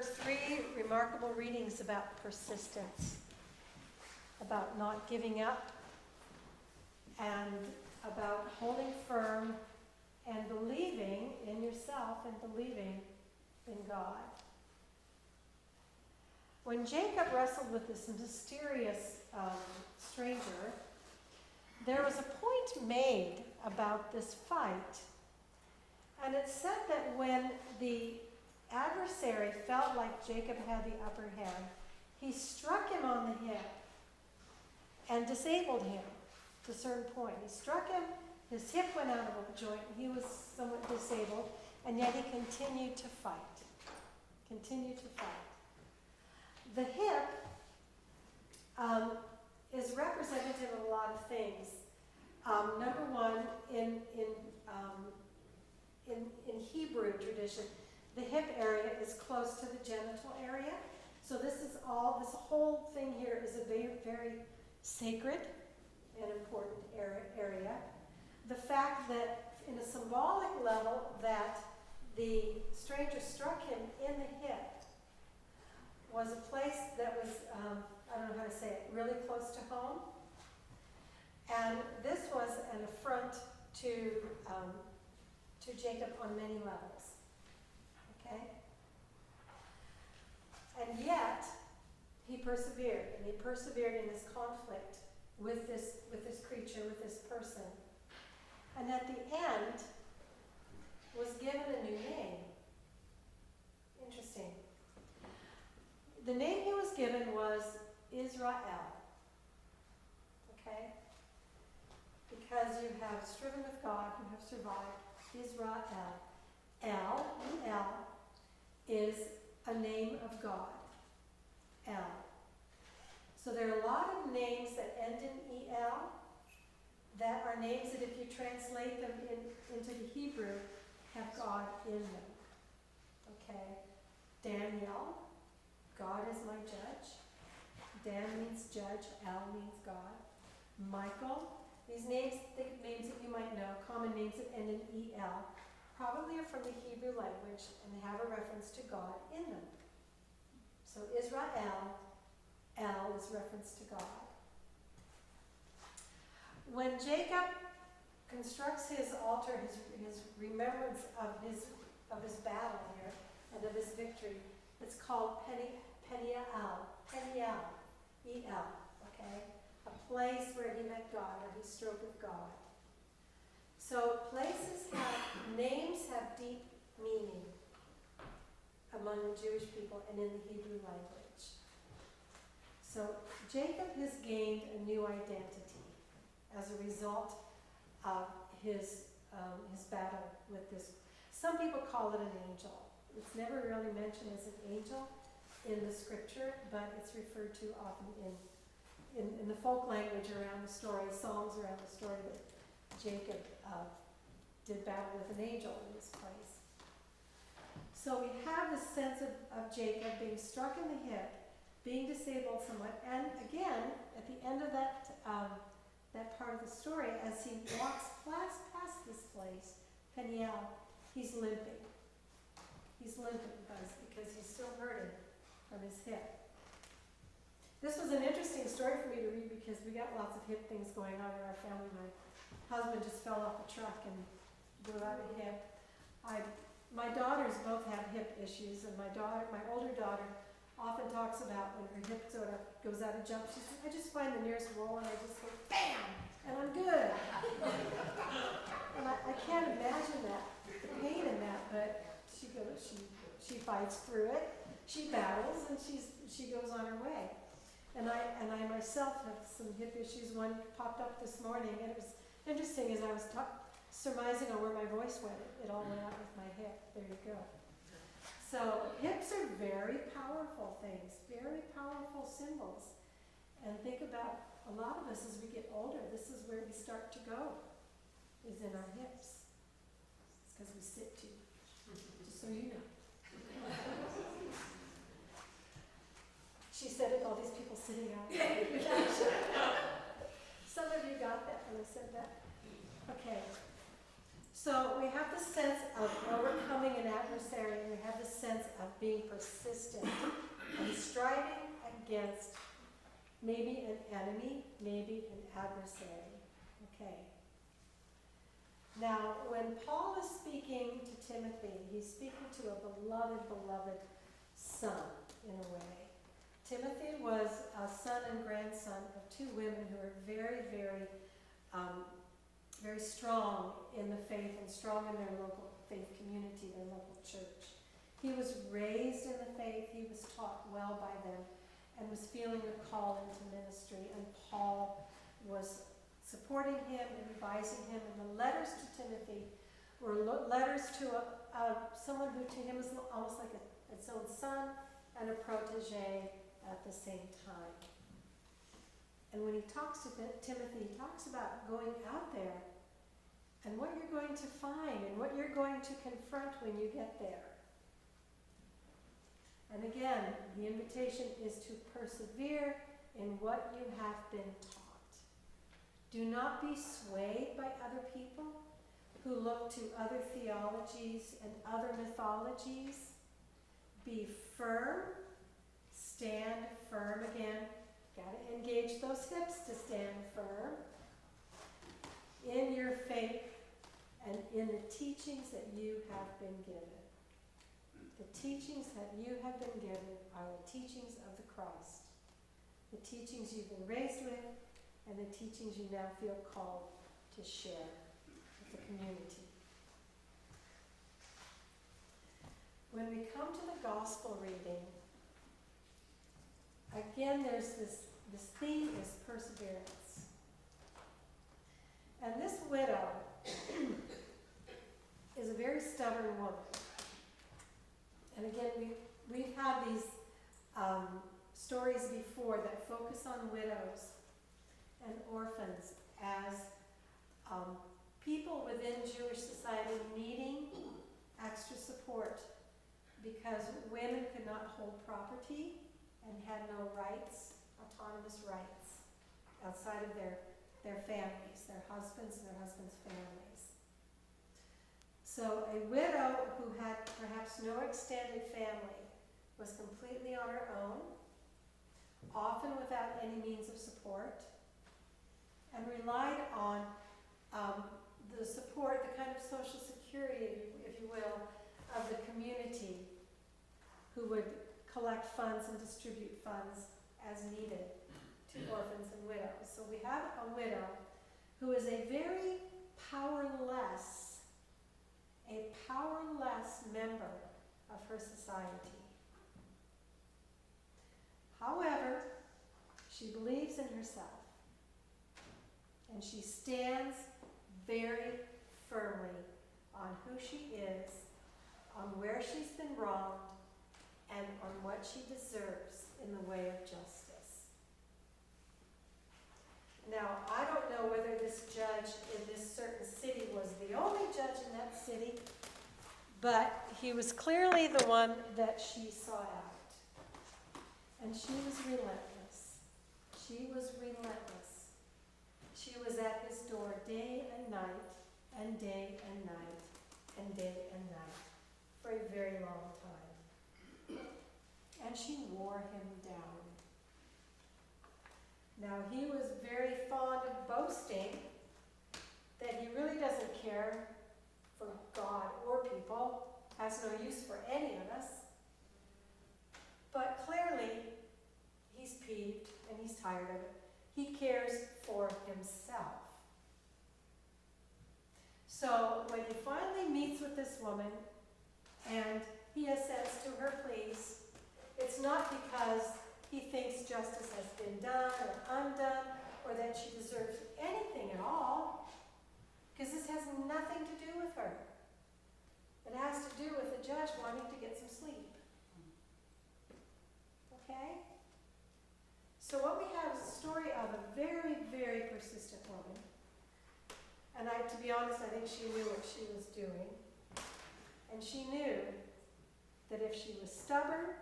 heard three remarkable readings about persistence, about not giving up, and about holding firm and believing in yourself and believing in God. When Jacob wrestled with this mysterious stranger, there was a point made about this fight. And it said that when the adversary felt like Jacob had the upper hand, he struck him on the hip and disabled him to a certain point. He struck him, his hip went out of a joint, he was somewhat disabled, and yet he continued to fight. Continued to fight. The hip is representative of a lot of things. Number one, in Hebrew tradition, the hip area is close to the genital area. So this whole thing here is a very, very sacred and important area. The fact that in a symbolic level that the stranger struck him in the hip was a place that was, I don't know how to say it, really close to home. And this was an affront to Jacob on many levels. Okay? And yet, he persevered, and he persevered in this conflict with this creature, with this person. And at the end, was given a new name. Interesting. The name he was given was Israel. Okay? Because you have striven with God, you have survived. Israel. El is a name of God. El. So there are a lot of names that end in El that are names that if you translate them into the Hebrew, have God in them. Okay? Daniel, God is my judge. Dan means judge, El means God. Michael, these names that you might know, common names that end in El, probably are from the Hebrew language and they have a reference to God in them. So Israel, El is reference to God. When Jacob constructs his altar, his remembrance of his battle here and of his victory, it's called Peniel, E-L, okay? A place where he met God, where he strove with God. So names have deep meaning among the Jewish people and in the Hebrew language. So Jacob has gained a new identity as a result of his battle with this. Some people call it an angel. It's never really mentioned as an angel in the scripture, but it's referred to often in the folk language around the story, songs around the story that Jacob did battle with an angel in this place. So we have this sense of Jacob being struck in the hip, being disabled somewhat, and again, at the end of that part of the story, as he walks past this place, Peniel, he's limping. He's limping because he's still hurting from his hip. This was an interesting story for me to read because we got lots of hip things going on in our family. My husband just fell off a truck and blew out a hip. My daughters both have hip issues, and my older daughter often talks about when her hip sort of goes out of jump. She says, I just find the nearest wall and I just go, bam, and I'm good. And I can't imagine that, the pain in that, but she fights through it, she battles, and she goes on her way. And I myself have some hip issues. One popped up this morning, and it was interesting as I was surmising on where my voice went. It all went out with my hip. There you go. So hips are very powerful things, very powerful symbols. And think about a lot of us as we get older, this is where we start to go, is in our hips. It's because we sit too, just so you know. She said it, all these people sitting out. Some of you got that when I said that. Okay. So we have the sense of overcoming an adversary, and we have the sense of being persistent and striving against maybe an enemy, maybe an adversary. Okay. Now, when Paul is speaking to Timothy, he's speaking to a beloved son, in a way. Timothy was a son and grandson of two women who were very, very strong in the faith and strong in their local faith community, their local church. He was raised in the faith, he was taught well by them, and was feeling a call into ministry, and Paul was supporting him, advising him, and the letters to Timothy were letters to someone who to him was almost like its own son and a protege at the same time. And when he talks to Timothy, he talks about going out there and what you're going to find and what you're going to confront when you get there. And again, the invitation is to persevere in what you have been taught. Do not be swayed by other people who look to other theologies and other mythologies. Be firm, stand firm again. Got to engage those hips to stand firm in your faith and in the teachings that you have been given. The teachings that you have been given are the teachings of the Christ, the teachings you've been raised with, and the teachings you now feel called to share with the community. When we come to the gospel reading, again, there's this theme is perseverance. And this widow is a very stubborn woman. And again, we've had these stories before that focus on widows and orphans as people within Jewish society needing extra support because women could not hold property and had no rights, autonomous rights, outside of their families, their husbands and their husbands' families. So a widow who had perhaps no extended family was completely on her own, often without any means of support, and relied on the support, the kind of social security, if you will, of the community who would collect funds and distribute funds as needed to orphans and widows. So we have a widow who is a very powerless member of her society. However, she believes in herself, and she stands very firmly on who she is, on where she's been wronged, and on what she deserves in the way of justice. Now, I don't know whether this judge in this certain city was the only judge in that city, but he was clearly the one that she sought out. And she was relentless. She was relentless. She was at his door day and night, and day and night, and day and night, for a very long time. And she wore him down. Now, he was very fond of boasting that he really doesn't care for God or people, has no use for any of us. But clearly, he's peeved and he's tired of it. He cares for himself. So when he finally meets with this woman and he assents to her pleas, it's not because he thinks justice has been done or undone, or that she deserves anything at all, because this has nothing to do with her. It has to do with the judge wanting to get some sleep. Okay? So what we have is a story of a very, very persistent woman. And to be honest, I think she knew what she was doing. And she knew that if she was stubborn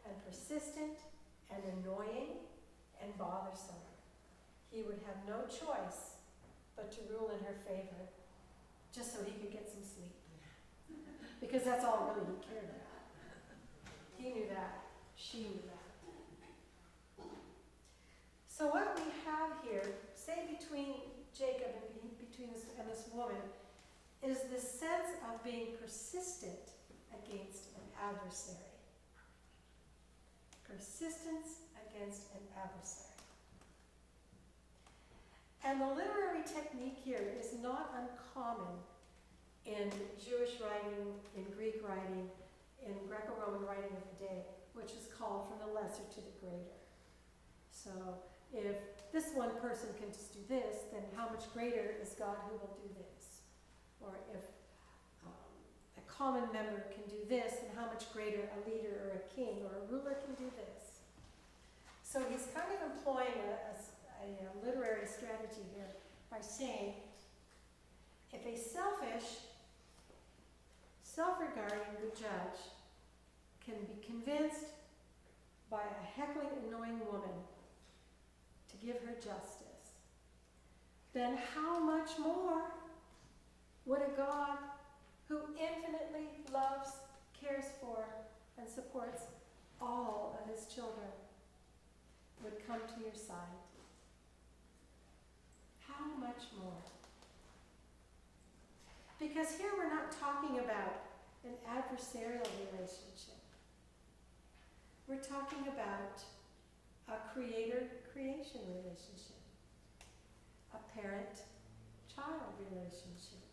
and persistent and annoying and bothersome, he would have no choice but to rule in her favor. just so he could get some sleep. Because that's all really he cared about. He knew that. She knew that. So what we have here, say between Jacob and between this woman, is this sense of being persistent against an adversary. Persistence against an adversary. And the literary technique here is not uncommon in Jewish writing, in Greek writing, in Greco-Roman writing of the day, which is called from the lesser to the greater. So if this one person can just do this, then how much greater is God who will do this? Or if a common member can do this, then how much greater a leader or a king or a ruler can do this? So he's kind of employing a literary strategy here by saying, if a selfish, self-regarding good judge can be convinced by a heckling, annoying woman to give her justice, then how much more would a God who infinitely loves, cares for, and supports all of his children would come to your side? How much more? Because here we're not talking about an adversarial relationship. We're talking about a creator-creation relationship, a parent-child relationship,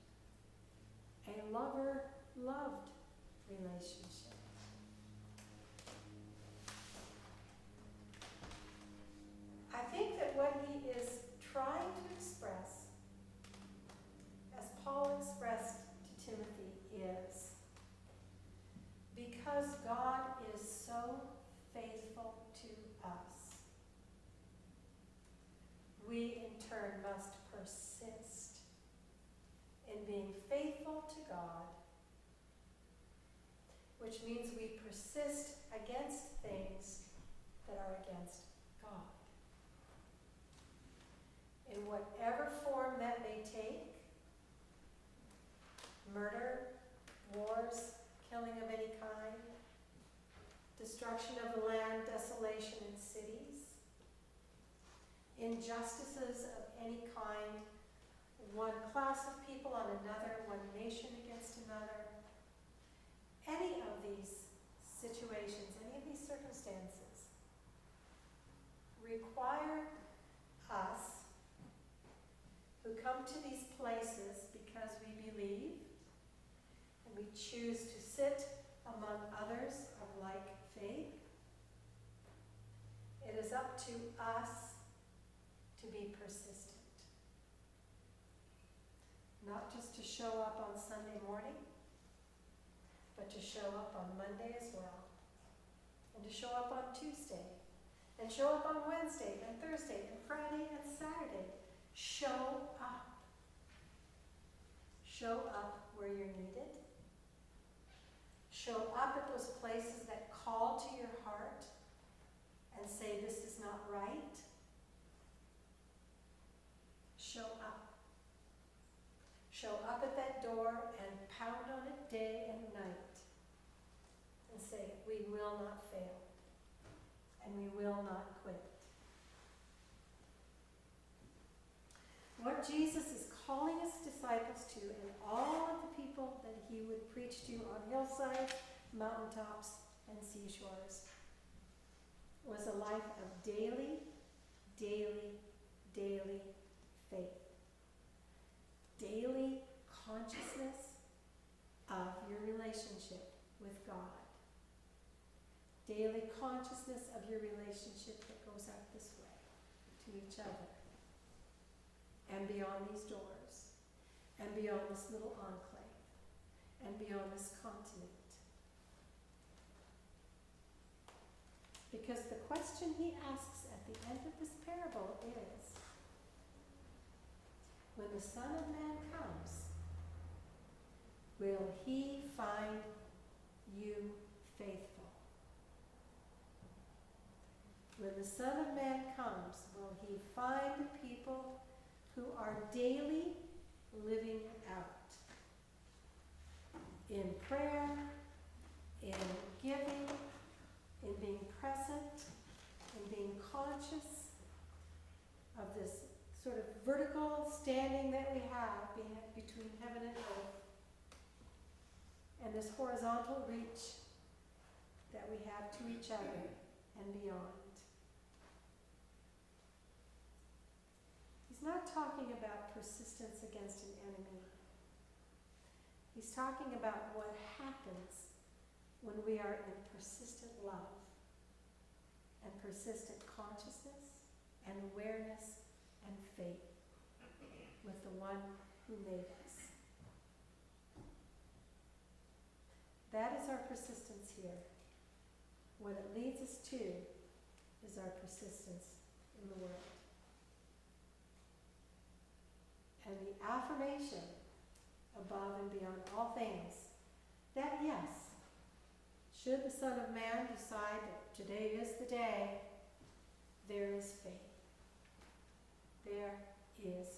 a lover-loved relationship. I think that what he is trying to express, as Paul expressed to Timothy, is because God is so faithful to us, we in turn must persist in being faithful to God, which means we persist against things that are against God. In whatever form that may take, murder, wars, killing of any kind, destruction of the land, desolation in cities, injustices of any kind, one class of people on another, one nation against another, any of these situations, any of these circumstances require us who come to these places because we believe and we choose to sit among others of like faith. It is up to us to be persistent. Not just to show up on Sunday morning, but to show up on Monday as well. And to show up on Tuesday. And show up on Wednesday and Thursday and Friday and Saturday. Show up. Show up where you're needed. Show up at those places that call to your heart and say, this is not right. Show up. Show up at that door and pound on it day and night and say, we will not fail and we will not quit. What Jesus is calling his disciples to, and all of the people that he would preach to on hillsides, mountaintops, and seashores, was a life of daily faith. Daily consciousness of your relationship with God. Daily consciousness of your relationship that goes out this way to each other. And beyond these doors. And beyond this little enclave. And beyond this continent. Because the question he asks at the end of this parable is, when the Son of Man comes, will he find you faithful? When the Son of Man comes, will he find people who are daily living out in prayer, in giving, in being present, in being conscious of this sort of vertical standing that we have between heaven and earth, and this horizontal reach that we have to each other and beyond. He's not talking about persistence against an enemy. He's talking about what happens when we are in persistent love and persistent consciousness and awareness and faith with the one who made us. That is our persistence here. What it leads us to is our persistence in the world. And the affirmation above and beyond all things, that yes, should the Son of Man decide that today is the day, there is faith. There is